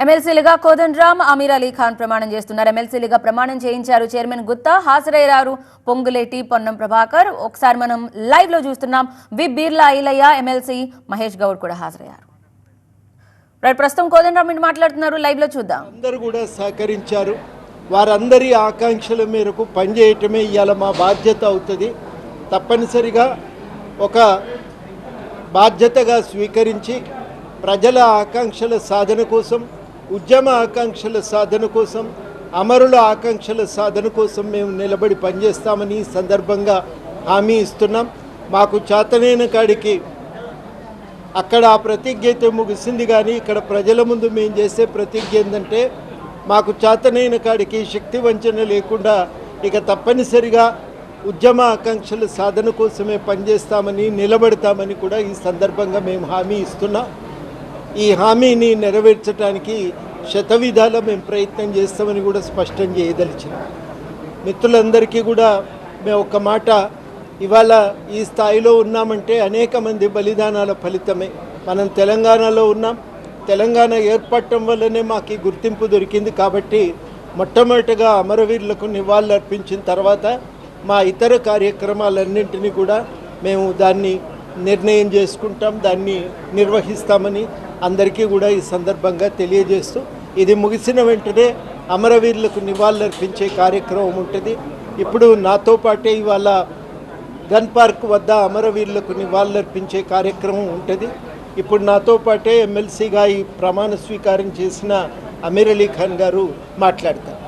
ఎమ్మెల్సీలుగా కోదండరామ్, అమీర్ అలీ ఖాన్ ప్రమాణం చేస్తున్నారు. ఎమ్మెల్సీలుగా ప్రమాణం చేయించారు చైర్మన్ గుత్తా, హాజరయ్యారు పొంగులేటి, పొన్నం ప్రభాకర్. ఒకసారి మనం లైవ్ లో చూస్తున్నాం. వి బీర్లా ఐలయ్య, ఎమ్మెల్సీ మహేష్ గౌడ్ కూడా హాజరయ్యారు. ప్రస్తుతం కోదండరామ్ మాట్లాడుతున్నారు, లైవ్ లో చూద్దాం. అందరూ కూడా సహకరించారు. వారందరి ఆకాంక్షల మేరకు పనిచేయటమే ఇవాళ మా బాధ్యత అవుతుంది. తప్పనిసరిగా ఒక బాధ్యతగా స్వీకరించి ప్రజల ఆకాంక్షల సాధన కోసం, ఉద్యమ ఆకాంక్షల సాధన కోసం, అమరుల ఆకాంక్షల సాధన కోసం మేము నిలబడి పనిచేస్తామని ఈ సందర్భంగా హామీ ఇస్తున్నాం. మాకు చేతనైన కాడికి అక్కడ ఆ ప్రతిజ్ఞ అయితే ముగిసింది, కానీ ఇక్కడ ప్రజల ముందు మేము చేసే ప్రతిజ్ఞ ఏంటంటే మాకు చేతనైన కాడికి శక్తి వంచన లేకుండా ఇక తప్పనిసరిగా ఉద్యమ ఆకాంక్షల సాధన కోసమే పనిచేస్తామని, నిలబడతామని కూడా ఈ సందర్భంగా మేము హామీ ఇస్తున్నాం. ఈ హామీని నెరవేర్చడానికి శతవిధాల మేము ప్రయత్నం చేస్తామని కూడా స్పష్టం చేయదలిచినాం. మిత్రులందరికీ కూడా మేము ఒక మాట, ఇవాళ ఈ స్థాయిలో ఉన్నామంటే అనేక మంది బలిదానాల ఫలితమే. మనం తెలంగాణలో ఉన్నాం. తెలంగాణ ఏర్పడటం వల్లనే మాకు ఈ గుర్తింపు దొరికింది. కాబట్టి మొట్టమొదటిగా అమరవీరులకు నివాళులు అర్పించిన తర్వాత మా ఇతర కార్యక్రమాలన్నింటినీ కూడా మేము దాన్ని నిర్ణయం చేసుకుంటాం, దాన్ని నిర్వహిస్తామని అందరికీ కూడా ఈ సందర్భంగా తెలియజేస్తూ, ఇది ముగిసిన వెంటనే అమరవీరులకు నివాళులు అర్పించే కార్యక్రమం ఉంటుంది. ఇప్పుడు నాతో పాటే ఇవాళ గన్ పార్క్ వద్ద అమరవీరులకు నివాళులు అర్పించే కార్యక్రమం ఉంటుంది. ఇప్పుడు నాతో పాటే ఎమ్మెల్సీగా ఈ ప్రమాణ స్వీకారం చేసిన అమీర్ అలీ ఖాన్ గారు మాట్లాడతారు.